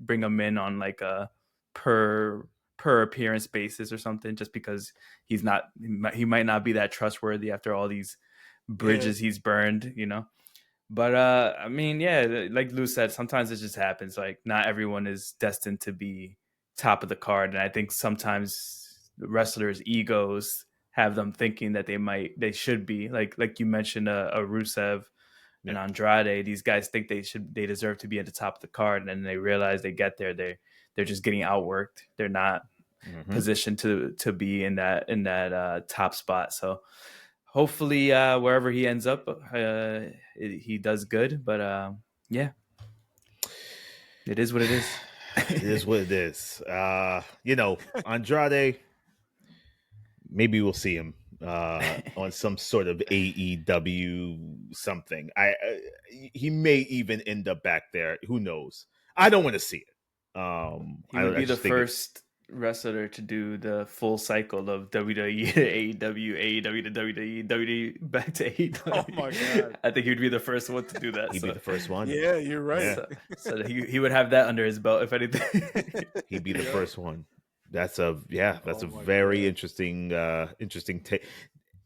bring him in on like a per appearance basis or something, just because he might not be that trustworthy after all these bridges he's burned, But I mean, yeah, like Lou said, sometimes it just happens. Like not everyone is destined to be top of the card, and I think sometimes the wrestlers' egos have them thinking that they should be. Like you mentioned, a Rusev and Andrade. These guys think they deserve to be at the top of the card, and then they realize they get there, they're just getting outworked. They're not positioned to be in that top spot. So hopefully wherever he ends up, he does good. But yeah, it is what it is. It is what it is. Andrade, maybe we'll see him on some sort of AEW something. He may even end up back there. Who knows? I don't want to see it. He would be the first wrestler to do the full cycle of WWE to AEW, AEW to WWE, WWE back to AEW. Oh my god! I think he would be the first one to do that. He'd be the first one. Yeah, you're right. Yeah. So he would have that under his belt, if anything. He'd be the first one. That's a very interesting take.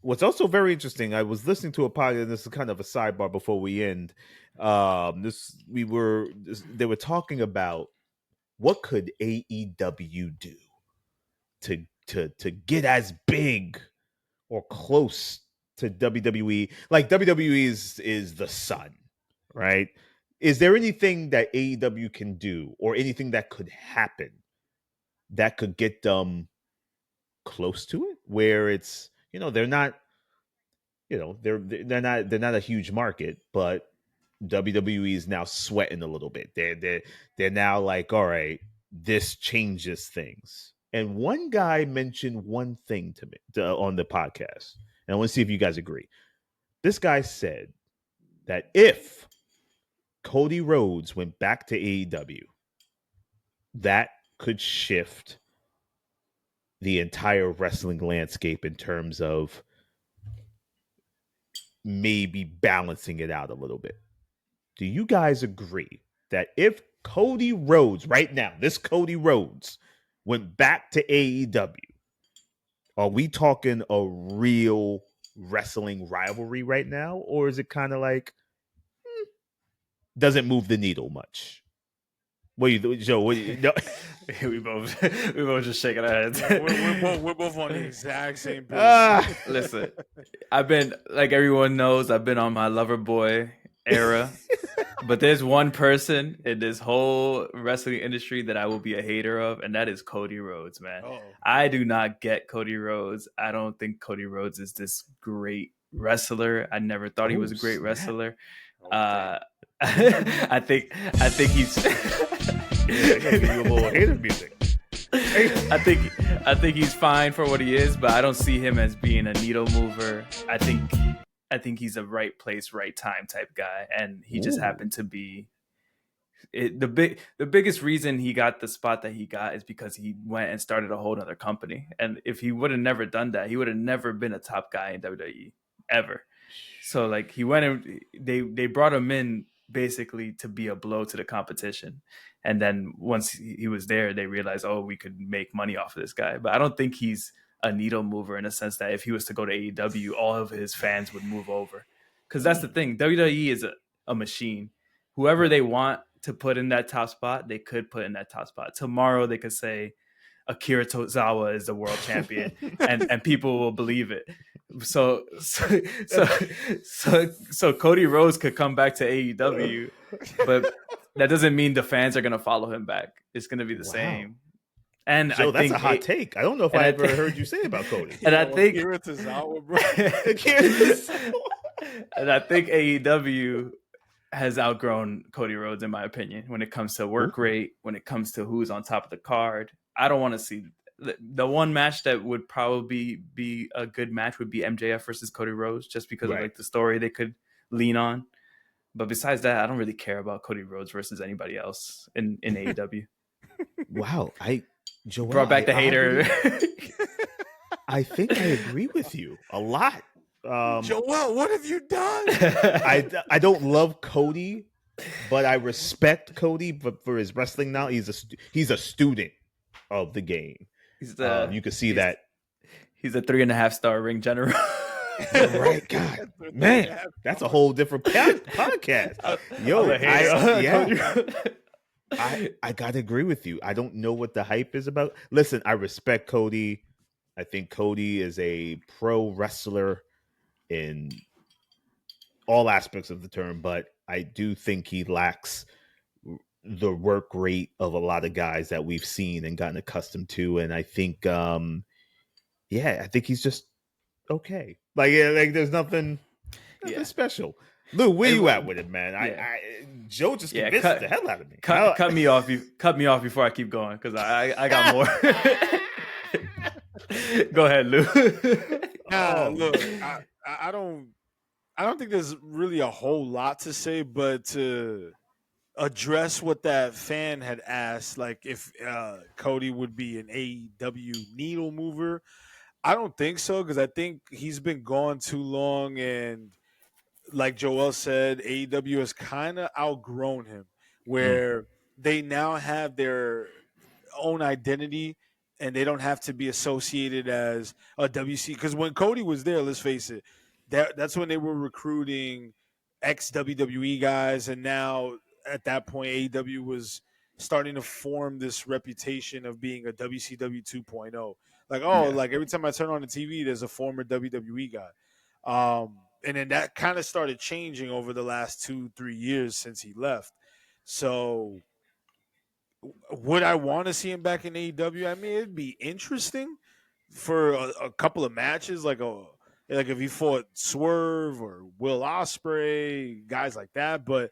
What's also very interesting, I was listening to a podcast, this is kind of a sidebar before we end. They were talking about what could AEW do to get as big or close to WWE? Like WWE is the sun, right? Is there anything that AEW can do or anything that could happen that could get them close to it, where it's they're not they're not a huge market, but WWE is now sweating a little bit. They're now like, all right, this changes things. And one guy mentioned one thing to me on the podcast, and I want to see if you guys agree. This guy said that if Cody Rhodes went back to AEW, that could shift the entire wrestling landscape in terms of maybe balancing it out a little bit. Do you guys agree that if Cody Rhodes, right now, this Cody Rhodes went back to AEW, are we talking a real wrestling rivalry right now? Or is it kind of like, doesn't move the needle much? What do you, Joe? What do you, no. we both just shaking our heads. We're both on the exact same page. Listen, I've been, like everyone knows, I've been on my lover boy era. But there's one person in this whole wrestling industry that I will be a hater of, and that is Cody Rhodes, man. Uh-oh. I do not get Cody Rhodes. I don't think Cody Rhodes is this great wrestler. I never thought he was a great wrestler. I think he's a little hater music. I think he's fine for what he is, but I don't see him as being a needle mover. I think he's a right place, right time type guy, and he just happened to be the biggest reason he got the spot that he got is because he went and started a whole other company. And if he would have never done that, he would have never been a top guy in WWE ever. So like he went and they brought him in basically to be a blow to the competition. And then once he was there, they realized, oh, we could make money off of this guy. But I don't think he's a needle mover in a sense that if he was to go to AEW, all of his fans would move over. Because that's the thing. WWE is a machine. Whoever they want to put in that top spot, they could put in that top spot. Tomorrow they could say Akira Tozawa is the world champion and people will believe it. So Cody Rhodes could come back to AEW, but that doesn't mean the fans are going to follow him back. It's going to be the same. And so that's a hot take. I don't know if I ever heard you say about Cody. And I think Akira Tozawa, bro. And I think AEW has outgrown Cody Rhodes, in my opinion, when it comes to work rate, when it comes to who's on top of the card. I don't want to see the one match that would probably be a good match would be MJF versus Cody Rhodes, just because of like the story they could lean on. But besides that, I don't really care about Cody Rhodes versus anybody else in AEW. Wow, Joel, brought back the hater. I think I agree with you a lot. Joel, what have you done? I don't love Cody, but I respect Cody for his wrestling now. He's a student of the game. You can see that he's a 3.5-star ring general. Right, God, man, that's a whole different podcast. Yo, I gotta agree with you. I don't know what the hype is about. Listen, I respect Cody. I think Cody is a pro wrestler in all aspects of the term, but I do think he lacks the work rate of a lot of guys that we've seen and gotten accustomed to. And I think, I think he's just okay. Like there's nothing special. Lou, where you at with it, man? Joe just convinced the hell out of me. Cut me off. Cut me off before I keep going because I got more. Go ahead, Lou. Look, I don't think there's really a whole lot to say, but to address what that fan had asked, like if Cody would be an AEW needle mover, I don't think so, because I think he's been gone too long, and like Joel said, AEW has kind of outgrown him, where they now have their own identity and they don't have to be associated as a WC. Because when Cody was there, let's face it, that's when they were recruiting ex-WWE guys, and now at that point, AEW was starting to form this reputation of being a WCW 2.0. Like every time I turn on the TV, there's a former WWE guy. And then that kind of started changing over the last 2-3 years since he left. So would I want to see him back in AEW? I mean, it'd be interesting for a couple of matches, like if he fought Swerve or Will Ospreay, guys like that. But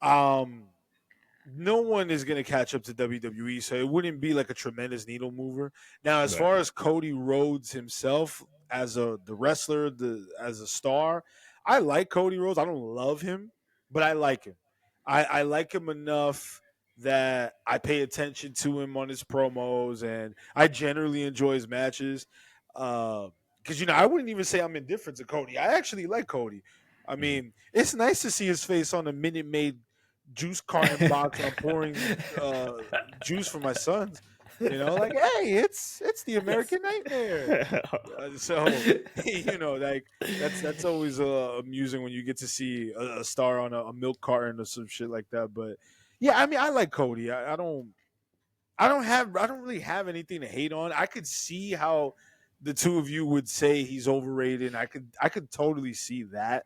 no one is going to catch up to WWE, so it wouldn't be like a tremendous needle mover. Now, as far as Cody Rhodes himself as the wrestler, as a star, I like Cody Rhodes. I don't love him, but I like him. I like him enough that I pay attention to him on his promos, and I generally enjoy his matches. Because I wouldn't even say I'm indifferent to Cody. I actually like Cody. I mean, it's nice to see his face on a Minute Maid juice carton box. I'm pouring juice for my sons. Like, hey, it's the American Nightmare. So, like that's always amusing when you get to see a star on a milk carton or some shit like that. But yeah, I mean, I like Cody. I don't really have anything to hate on. I could see how the two of you would say he's overrated. And I could totally see that.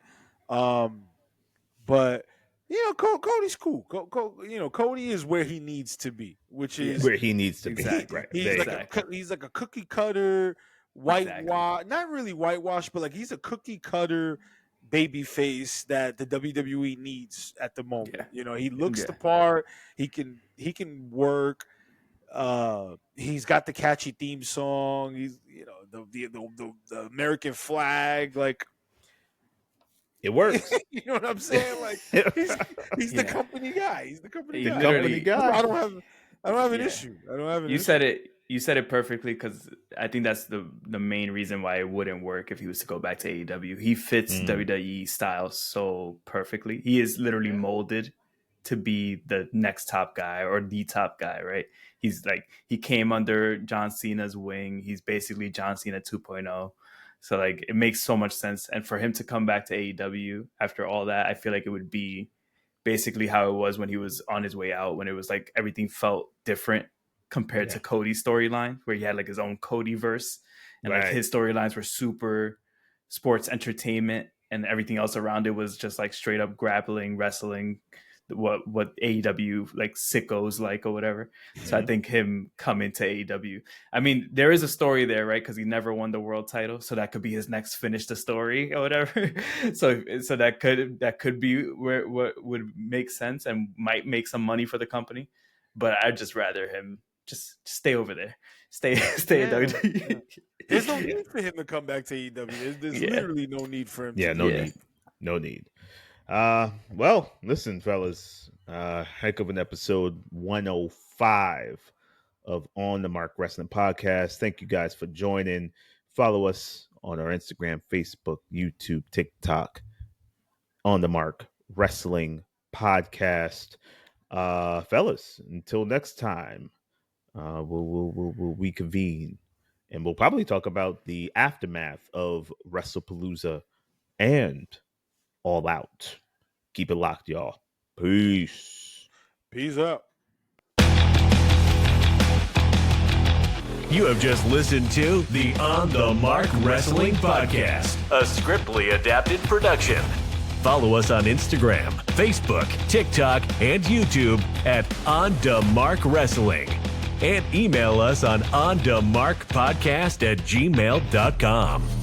But Cody's cool. Cody is where he needs to be, which is where he needs to exactly. be. Right. He's like a cookie cutter whitewash, not really whitewash, but like he's a cookie cutter baby face that the WWE needs at the moment. Yeah. He looks the part. He can work. He's got the catchy theme song. He's the American flag, like. It works. You know what I'm saying? Like he's the company guy. He's the company guy. I don't have an issue. I don't have an issue. You said it perfectly, because I think that's the main reason why it wouldn't work if he was to go back to AEW. He fits WWE style so perfectly. He is literally molded to be the next top guy or the top guy, right? He's like, he came under John Cena's wing. He's basically John Cena 2.0. So like it makes so much sense. And for him to come back to AEW after all that, I feel like it would be basically how it was when he was on his way out, when it was like everything felt different compared to Cody's storyline, where he had like his own Cody verse, and like his storylines were super sports entertainment, and everything else around it was just like straight up grappling, wrestling, what AEW like sickos like or whatever. So I think him coming to AEW, I mean, there is a story there, right? Because he never won the world title, so that could be his next finish the story or whatever. so that could be where what would make sense and might make some money for the company. But I'd just rather him just stay over there, stay at WWE. Yeah. There's no need for him to come back to AEW. There's literally no need for him. No need. Well, listen, fellas, heck of an episode 105 of On the Mark Wrestling Podcast. Thank you guys for joining. Follow us on our Instagram, Facebook, YouTube, TikTok, On the Mark Wrestling Podcast. Fellas, until next time, we'll reconvene, and we'll probably talk about the aftermath of WrestlePalooza and All Out. Keep it locked, y'all. Peace out. You have just listened to the On the Mark Wrestling Podcast, a Scriptly adapted production. Follow us on Instagram, Facebook, TikTok, and YouTube at On the Mark Wrestling, and email us on onthemarkpodcast@gmail.com.